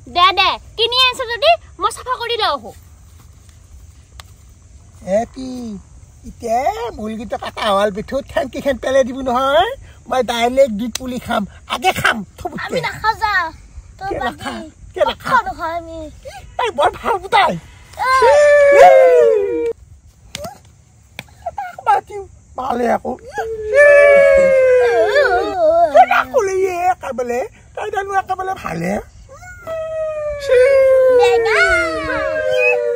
দে দে কিনি আনছ যদি মই সাফা কৰি লও হো কি ইতে মুলগিটা কাটা হল বিঠু থ্যাঙ্কি খান পেলে দিব নহয় মই ডাইরেক্ট দুই পুলি খাম আগে খাম থবুতে আমি না খাজা তো বাকি কে রাখা খানো হয় আমি এই বড় ভাল বুতাই বাকি ভালে আকো কেনা কলি কাবলে তাই জানো কাবলে ভালে বেঙা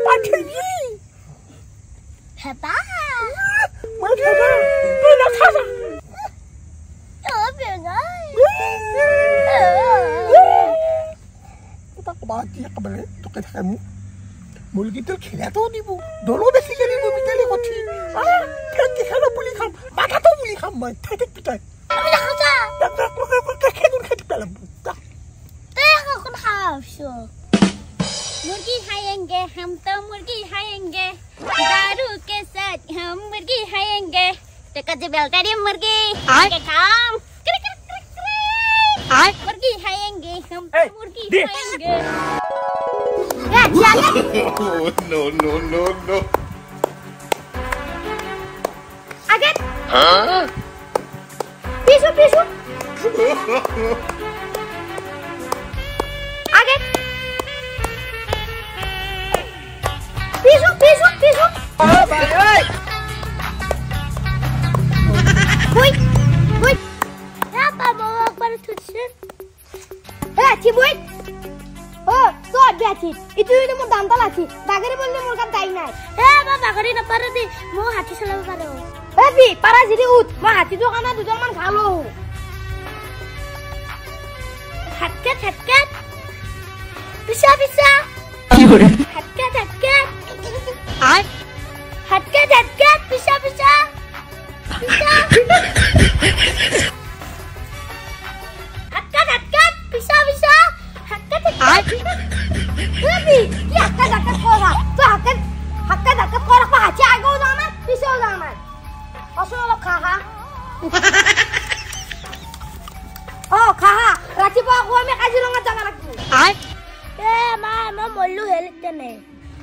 পাঠি হেতা মই খাবা তুই না খাবা বেঙা tak bagi kabale to ka kamu mulgi to khela to dibu dolo besi ke dibu bitale kothi kan ki khela puli kham bata to puli kham mai thate pitai ami na khaja tak ka khedun khati pelam ta te ka kun hafsho मुर्गी खाएंगे हम तो मुर्गी खाएंगे दारू के साथ हम मुर्गी खाएंगे तो कजे बेलकारी मुर्गी के काम मुर्गी खाएंगे हम तो मुर्गी खाएंगे no no no no आगे पीछे पीछे आगे पीछे भाई Boy, apa mau akbar tujuh? Ciboy. Oh, so ada itu mau dantal lagi. Bagari boleh mau kan tai nai. Apa bagari na para di mau hati selalu paro. Bi para jadi ut. Mau hati tu karena tu jangan kalau. Hatkat. Bisa. Hatkat. Hatkat. Bisa. Hakat, bisa. Hakat. Lebih, ya hakat korang. Tuh hakat korang baca aku zaman, bisa zaman. Asal lo kaha. Oh kaha, rati pa aku ame kaji lo ngajar aku. Ma molu helit tene.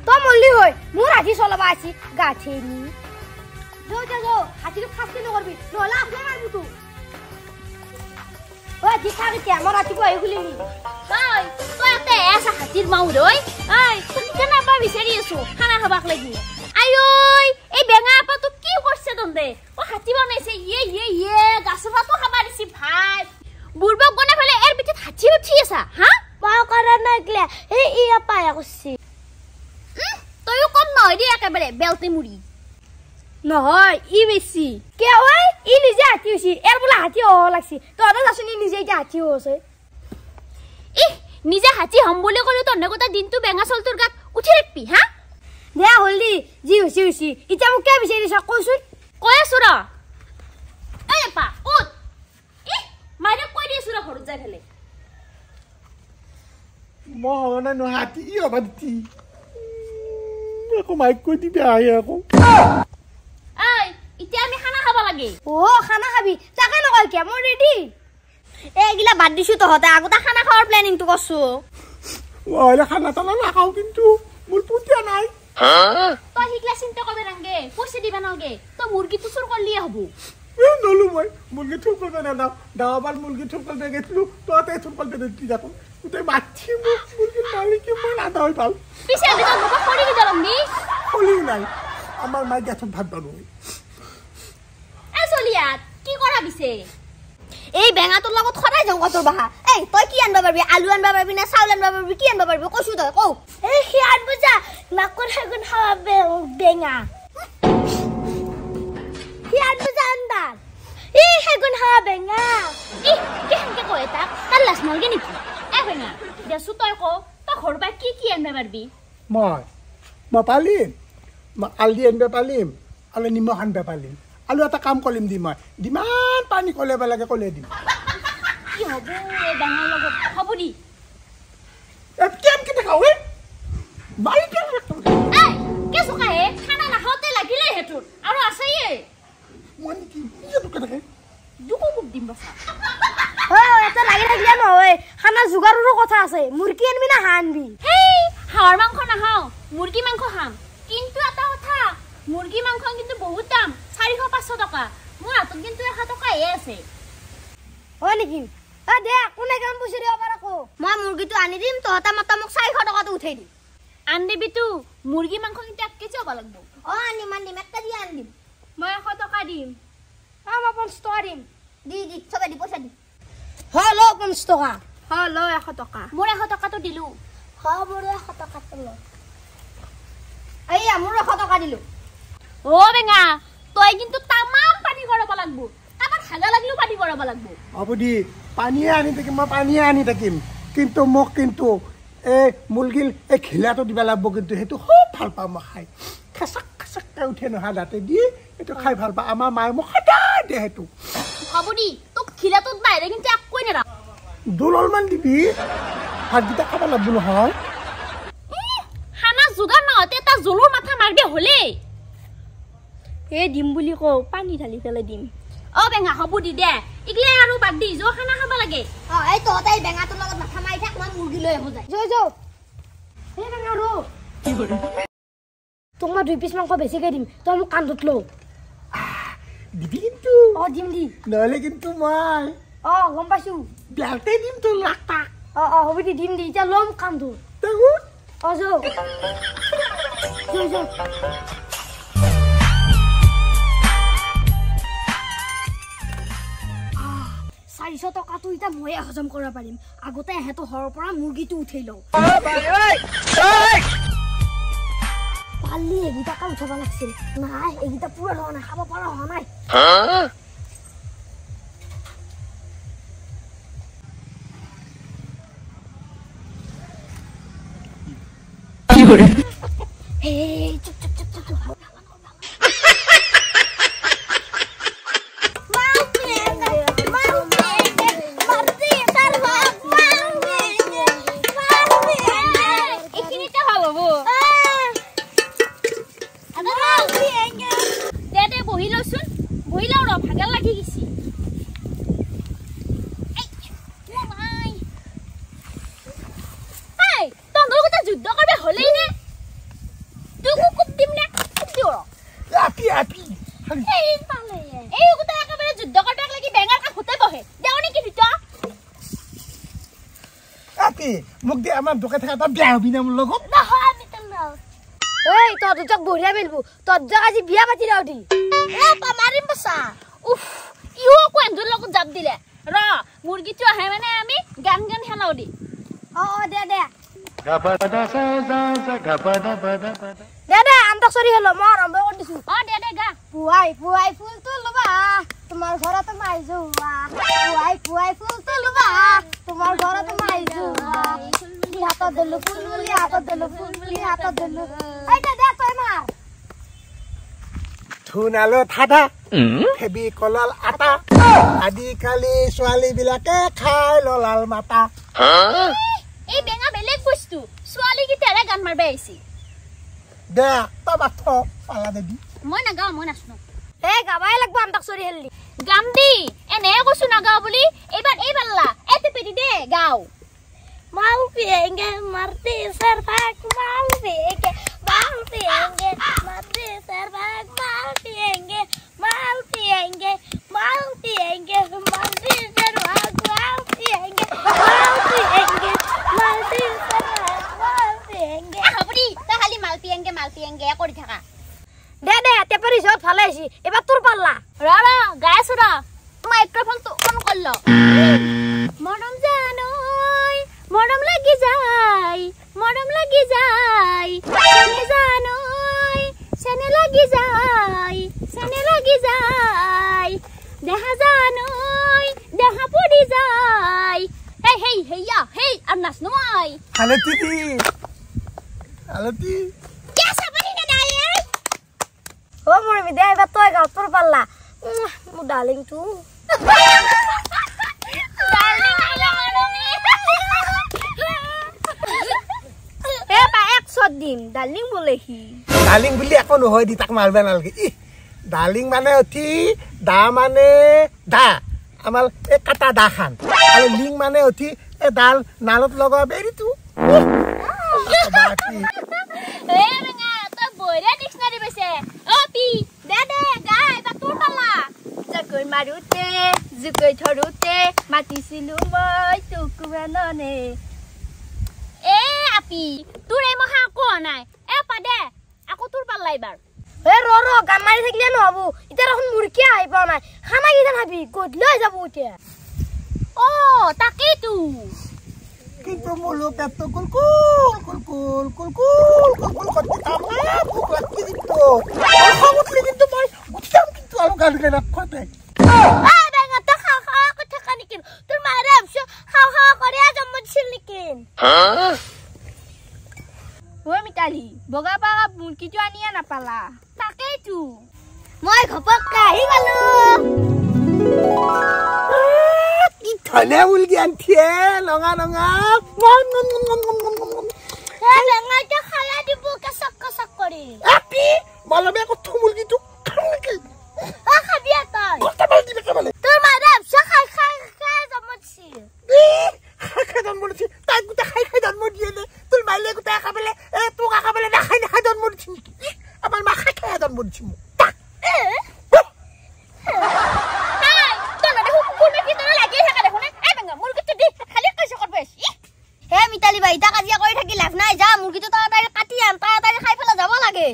To molu hoy, mu rati solo basi gache ni. Jo, hati lu khas kene korbi. Lo la aku marbu tu. ওই দিখাকে তে আমার আতি কই গুলি নি কই তুই তে এসা হাতির মাউ রই এই তুই কেন বা বিচারি আছো খানা খাবাক লাগি আইওই এই বেঙা আপা তো কি করছে দন্দে ও হাতি বানাইছে ইয়ে গাছবা তো খাবারিছি ভাই বুড়বক বনে ফেলে এর ভিতর হাতি উঠি আছে হ্যাঁ পাও করা না গলে এই ইয়া পায়া করছি তুইও কোন নয় দি একেবারে বেলতে মুড়ি নহয় ই বেছি কে ওই ই নিজে হাতি হইছি এর বলে হাতি ও লাগছি তো আদা যাসনি নিজে এটা হাতি হইছে ই নিজে হাতি হম বলে কইলো তো অন্য কথা দিনটো বেঙা চলটোর গাত উঠি রাখবি হ্যাঁ দে হলদি জি হইছি ইটা মোক কে বিচারিছ কইছুন কই আছো র এই পা উঠ ই মাইরে কই দিছ র ঘর যাই ফেলে mohona no hati iyo badti ako mic ko di biaya ako এই ইতে আমি খানা খাবা লাগে ও খানা খাবি তাকে ন কই কে মই রেডি এগিলা বাদ দিছু তো হতা আগটা খানা খাওয়ার প্ল্যানিং তো করছো ওইলা খানা তো না খাও কিন্তু মোর পুতিয়া নাই তো হিকলা চিন্তা করবে রাঙ্গে পয়সা দিবা নাগে তো মুরগি তো চুর করলিয়ে হবো নলু মই মুরগি ঠুক করবে না দাওয়াবার মুরগি ঠুক করবে গেছলু তো তে ঠুক করবে দিতি যাকো তুই মাছি মুরগি মালিক মই না দাও পাল পিছে আমি তো বাবা করি দিলাম নি হলিও নাই আমার মাই গেছন ভাত বানো এ চলিয়াত কি করা বিছে এই বেঙা তোর লগত খরাই যাও কত বাহা এই তুই কি আনবা পারবি আলু আনবা পারবি না চাউল আনবা পারবি কি আনবা পারবি কইছু তো কও এই কি আনবো যা নাকর হাগুন খাওয়া বেঙা কি আনবো যা আন্দার এই হাগুন খাওয়া বেঙা ই কি হানকে কয় তা তার লাস মালগে নাকি এ বেঙা দেসু তুই কো তো ঘরবা কি আনবা পারবি মই পালিম মই আলদি আনবা পালিম আলু নিমখ আনবা পালিম আলু এটা কাম কৰিম দি মই দিমান পানী কলে বেলাকে কলে দিম কি হব এ ডাঙৰ লগত হব দি কেম কি দেখাও এ মালি কেম এই কে সুকাহে খানা না খাওতে লাগিলে হেতুর আৰু আছে এ মই কি ইয়ে তো কেনে দুকো বুক দিম বাসা এটা লাগি থাকিলে নহয় খানা জুগাৰৰো কথা আছে মুৰ্গী আনবি না হাঁহ আনবি হেই হাঁহৰ মাংস নাখাওঁ মুৰ্গী মাংস খাম কিন্তু এটা কথা মুৰ্গী মাংস কিন্তু বহুত দাম 400-500 টকা মোৰ হাতত কিন্তু 100 টকাহে আছে হয় নেকি দে কোনে কাম পুছি দিব পাৰ আকৌ মই মুৰ্গীটো আনি দিম তহঁতে মতা মোক 400 টকাটো উঠাই দিম আনদিবিতো মুৰ্গী মাংস কিন্তু 1 কেজি হ'ব লাগিব আনিম 1 কেজি আনিম মই 100 টকা দিম মই 50 টকা দিম দি চবে দি পইচা দি হলো 50 টকা হলো 100 টকা মোৰ 100 টকাটো দিলো মোৰ 100 টকাটো ল এইয়া মোৰ 100 টকা দিলো ও বেঙা তই কিন্তু তামাম পানী গৰাব লাগিব কাবাৰ হাগা লাগিলেও পানী গৰাব লাগিব অবদি পানীয়ে আনি থাকিম মই পানীয়ে আনি থাকিম কিন্তু মোক কিন্তু এই মুৰ্গীৰ এই খিলাটো দিব লাগিব কিন্তু সেইটো খুব ভাল পাওঁ মই খাই খাচাক খাচাককৈ উঠে নহয় দাঁতে দি এইটো খাই ভাল পাওঁ আমাৰ মায়ে মোক সদায় দিয়ে সেইটো হ'ব দি তোক খিলাটোত বাহিৰে কিন্তু একোৱে নেৰা দুলমান দিবি ভাতকেইটা খাব লাগিব নহয় খানা যোগাৰ নহওঁতে এটা জোলৰ মাথা মাৰিবি হ'লে এই দিম বুলি কওঁ পানী ঢালি পেলাই দিম বেঙা হ'ব দি দে ইগলে আৰু বাদ দি যো খানা খাব লাগে এই তহঁতে বেঙাটোৰ লগত মাথা মাৰি থাক মই মুৰ্গী লৈ আহো যায় যো এই বেঙা ৰ কি কৰে তোক মই 2 পিচ মাংস বেছিকৈ দিম তই মোক কান্ধত ল দিবি কিন্তু দিম দি নহ'লে কিন্তু মই গম পাইছোঁ বেলতে দিম তোৰ লাখটা হ'ব দি দিম দি এতিয়া ল'ম কান্ধত যো যো 400 টকাটো এটা ময়ে হজম কৰিব পাৰিম আগতে এহেতো হৰৰ পৰা মুৰ্গীটো উঠাই লওঁ পালি এগিটা কাম উঠাব লাগিছিল নাই এগিটা পুৰা হোৱা নাই খাব পৰা হোৱা নাই কি কৰে চুপ মোক দে আমাৰ দোকান থকা এটা বিয়া হবি না মোৰ লগত তহঁত দুটাক বঢ়িয়া মিলবো তহঁত দুটাক আজি বিয়া পাতি দিওঁ দি মাৰিম বচা ইও কোৱেন্দুৰ লগত জাপ দিলে ৰ মুৰ্গীটো আহে মানে আমি গান হেলাও দি দে আন্তক চৰি হলো মই আৰম্ভ কৰি দিছো দে গা পুৱাই ফুলটো লবা তোমাৰ ঘৰত মাই যোৱা পুৱাই ফুলটো লবা তোমাৰ ঘৰত মাই যোৱা হাতত দিলো ফুল বুলি হাতত দিলো এই দে তই মাৰ ধুনালো থাদা ফেবি কলাল আটা আজিকালি ছোৱালীবিলাকে খাই ললাল মাতা এই বেঙা বেলেগ বস্তু ছোৱালী গীতাৰে গান মাৰবা আহিছি দে তই বাথ পালা দেবি মই নাগাওঁ মই নাচনো গাবাই লাগব আন্তক চৰি হেলি গাম দি এনে কৈছো নাগাওঁ বুলি এইবাৰ এই বাল্লা এতে পেদি দে গাও mal pienge marti serpak mal pienge marti serpak mal pienge marti serpak mal pienge marti serpak habri ta hali mal pienge kori thaka de te pari jot phalaisi ebar tur palla ra gaas ra microphone to on korlo মরম জানোই মরম লাগি যায় সেনে জানোই সেনে লাগি যায় দেহা জানোই দেহা পড়ি যায় হেই আর নাচ নয় হালতি কে সাবনি না দায়ে ও মরমি দে এবার তুই গাও তোর পাল্লা মু ডার্লিং তু দিম ডার্লিং বলেহি ডার্লিং বুলি একো নহয় দি তাক মারবা নালগে ডার্লিং মানে অতি দা মানে দা আমার এ কাটা দা খান আর লিং মানে অতি এ ডাল নালত লগা বেৰিটো এ ৰঙা তই বইৰা ডিক্সনাৰী পাইছে অ পি দে গাই বা তোৰ পালা জকৈ মাৰুতে জুকৈ ধৰুতে মাতিছিলো মই তোক মাননে এ আপি তোৰ এই মহা কোৱা নাই এ পাদে আকৌ তোৰ পাল্লা এবাৰ এ ৰ গান মাৰি থাকিলে নহব এতিয়া এখন মুৰ্গী আহি পোৱা নাই খানা কি খাবি গধলৈ যাব এতিয়া অ তাকেইতো কিন্তু মোলো পেটটো কুলকুল করতে কামলা ভুক লাগছে কিন্তু খাবতলে কিন্তু মই বুঝতাম কিন্তু আলু গালকে না খাতে বেঙা তো খাওয়া কথা কানি কিন তোর মারে আমছো খাওয়া করে জন্ম দিছিল নিকিন ও মিতালি বগা পাগা মুরগিটো আনিয়া নাপালা তাকেইতো মই ঘপককে আহি গলো কি ধনে মুলগি আনথিয়ে লঙা এ বেঙা তো খালা দিব কসক করে আপি বলবে কত মুলগিটো খাম নাকি খাবি তই কত বল দিবে কেবলে তোর মারে আমছো খাই জন্ম দিছিল খাই জন্ম দিছি তাই গুটা খাই জন্ম দিয়ে নে তোর মাইলে গুটা খাবলে এ তোকা খাবলে না খাই জন্ম দিছি আমার মা খাই জন্ম দিছি মিতালি ভাই তা কাজিয়া কৰি থাকি লাভ নাই যা মুৰ্গীটো তাড়াতাড়ি কাটি আন তাড়াতাড়ি খাই ফেলা যাব লাগে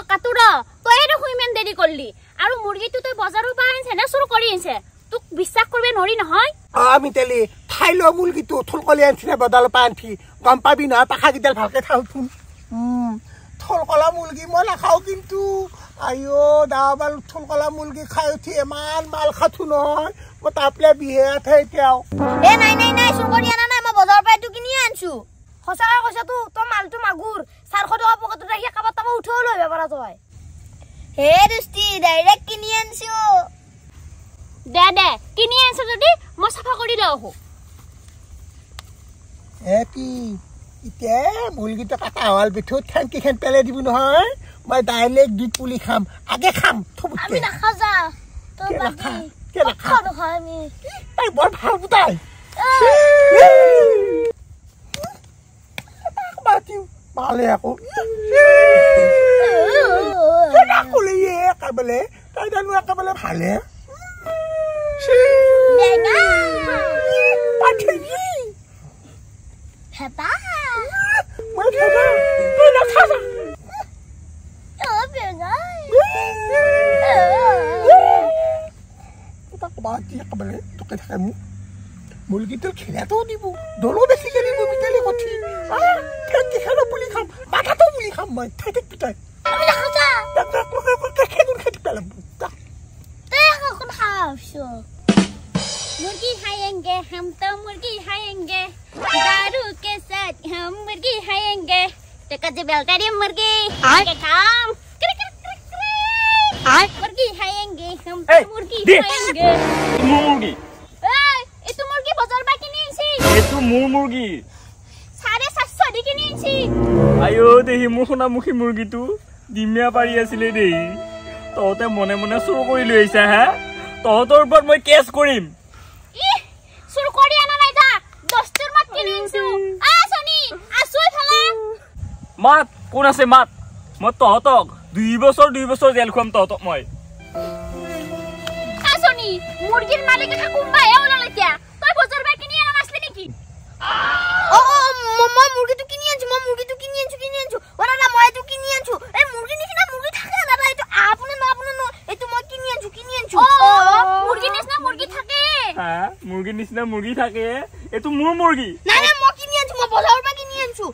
কাটুৰ তই দেখো ইমান দেৰি কৰলি আৰু মুৰ্গীটো তই বজাৰৰ পৰা আনিছে নে চুৰ কৰি আনিছে তোক বিশ্বাস কৰিব নৰি নহয় মিতালি খাইলো মুৰ্গীটো থলকলি আনছিলে বদাল পানথি গম পাবি নহয় পাখা গিডাল ভালকে থাউথুন থলকলা মুৰ্গী মই নাখাও কিন্তু আইও দাবাল থলকলা মুৰ্গী খাই উঠি ইমান মাল খাথু নহয় মই তাপলে বিহে আছে এতিয়াও এ নাই চুৰ কৰি আনা নাই মই বজাৰৰ পৰা এইটো কিনি আনছো সঁচাকৈ কৈছা তোৰ মালটো মাগুৰ 400 টকা পকেটত ৰাখি কাবাত তাবা উঠাও লৈ বেপাৰা তই হে দুষ্টি ডাইৰেক্ট কিনি আনছো দে কিনি আনছ যদি মই সাফা কৰি লও কি ইতে মুৰ্গীটো কাটা হল বিথু ঠেংকি খেন পেলে দিব নহয় মই ডাইৰেক্ট দুই পুলি খাম আগে খাম থবুতে আমি নাখা যা তোৰ বাকি কেলা নহয় আমি তাই বৰ ভাল বুতাই বাকি ভালে আকৌ কেলা কলি একাবলে তাই জানো একাবলে ভালে বেঙা পাঠি হেতা মই খাবা তই নাখাবা বেঙা বাকি একাবলে তোকে থাকামু মুৰ্গীটো খেলাটো দিব দলো বেছিকে দিব মিতালি কঠি ঠেংকি খেলা পুলি খাম মাথাটো পুলি খাম মই ঠাইতে পিটাই আমি নাখা যা খেদুন খেদি পেলাম তই এখন খাওছো मुर्गी खाएंगे हम तो मुर्गी खाएंगे दारू के साथ हम मुर्गी खाएंगे तो कच्चे बेलकारी मुर्गी के काम मुर्गी खाएंगे हम तो मुर्गी खाएंगे मुर्गी ए तू मुर्गी बाजार में किनी छी ए तू मुर्गी 750 দি কিনি আনছি আয়ো দেহি মুখনা মুখি মুৰ্গীটো ডিমিয়া পাৰি আছিল দেই তহতে মনে মনে চুৰ কৰি লৈ আইছা হা তহতৰ ওপৰত মই কেছ কৰিম চুৰ কৰি আনা নাই যা দস্তুৰ মাত কিনি আনছো সনি আসুই ফেলা মাত কোন আছে মাত মই তহতক 2 বছৰ জেল খুৱাম তহতক মই সনি মুৰ্গীৰ মালিকে কোনবা এওলা লেতিয়া তই বজাৰ বা কিনি আনা নাছলি নেকি মই মুৰ্গীটো কিনি আনছো ওনাৰা মই তো কিনি আনছো এই মুৰ্গী নিকিনা মুৰ্গী থাকে না দাদা এটো আপনি না এটো মই কিনি আনছো মুৰ্গী নিছনা মুৰ্গী থাকে হ্যাঁ মুৰ্গী নিছনা মুৰ্গী থাকে এটো মোৰ মুৰ্গী না মই কিনি আনছো মই বজাৰৰ পৰা কিনি আনছো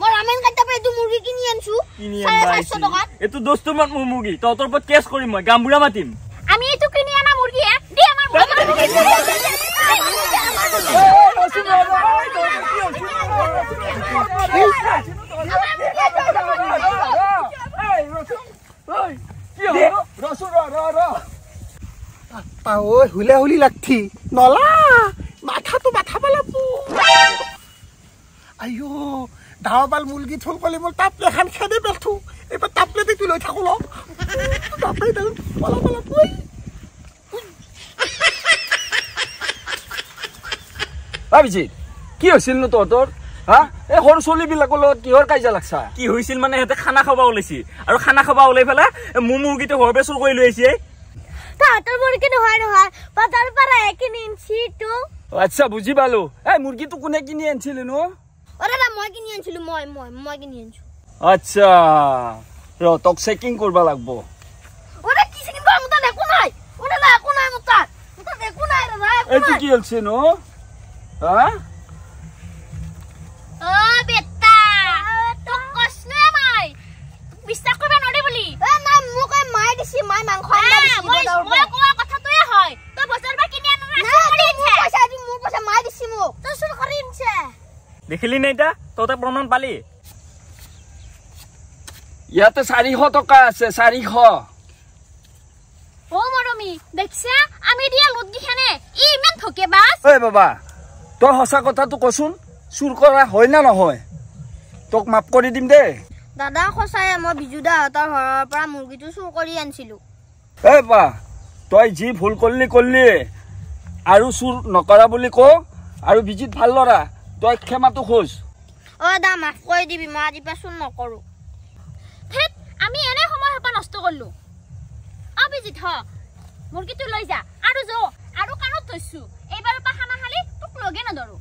মই ৰামেন কাটা পৰা এটো মুৰ্গী কিনি আনছো 750 টকা এটো দস্তুৰ মাত মোৰ মুৰ্গী তহতৰ ওপৰত কেছ কৰিম মই গাম্বুৰা মাতিম আমি এটো কিনি আনা মুৰ্গী দি আমাৰ হুলে হুলি লাগছি নলা মাথাটো মাথা পেলাবো আইও দাওবাল মুৰ্গী থল কলি মোৰ তাপলে খান খেদে পেলথু এবার তাপলে দি লৈ থাকো ল তাপলে দাও পলা কই ভাবিছি কি হৈছিল নো তহঁতৰ হা এই সৰু ছোৱালীবিলাকৰ লগত কিহৰ কাজিয়া লাগছা কি হৈছিল মানে সিহঁতে খানা খাব ওলাইছি আৰু খানা খাব ওলাই পেলাই মোৰ মুৰ্গীটো ঘৰৰ পৰা চুৰ কৰি লৈ আহিছে তাহাঁতৰ মুৰ্গী নহয় বজাৰৰ পৰা কিনি আনিছি তো আচ্ছা বুজি পালো এই মুৰ্গীটো কোনে কিনি আনিছিলি নো দাদা মই কিনি আনিছিলো মই কিনি আনিছো আচ্ছা ৰ তোক চেকিং কৰিব লাগিব কি চেকিং কৰা মোৰ তাত একো নাই মোৰ তাত একো নাই এইটো কি হৈছে নো হা ও বেটা তোক কছলে মই বিশ্বাস কৰিব নৰে বুলি না মোক মাই দিছি মাই মাংস আনবা দিছি মই কোৱা কথাটোৱে হয় তই বজাৰ পৰা কিনি আন মোৰ পইচা মাই দিছি মোক তই চুৰ কৰি আনছে দেখিলি নে এটা তহঁতে প্ৰমাণ পালি ইয়াতে 400 টকা আছে 400 ও মৰমি দেখছা আমি দিয়া লুটগিখানে ইমান ঠকে বাস ঐ বাবা তই সঁচা কথাটো কচোন চুৰ কৰা হয় না নহয় তোক মাফ কৰি দিম দে দাদা সঁচাই মই বিজুদাহঁতৰ ঘৰৰ পৰা মুৰ্গীটো চুৰ কৰি আনিছিলো এ বা তই যি ভুল কৰলি আৰু চুৰ নকৰা বুলি ক আৰু বিজিত ভাল ল'ৰা তই ক্ষমাটো খোজ দা মাফ কৰি দিবি মই আজি পৰা চুৰ নকৰো থেত আমি এনে সময় হেপা নষ্ট কৰলু অভিজিত হ মুৰগিটো লৈ যা আৰু যো আৰু কানত থৈছো এইবাৰ পা খানা খালি তোক লগে নধৰো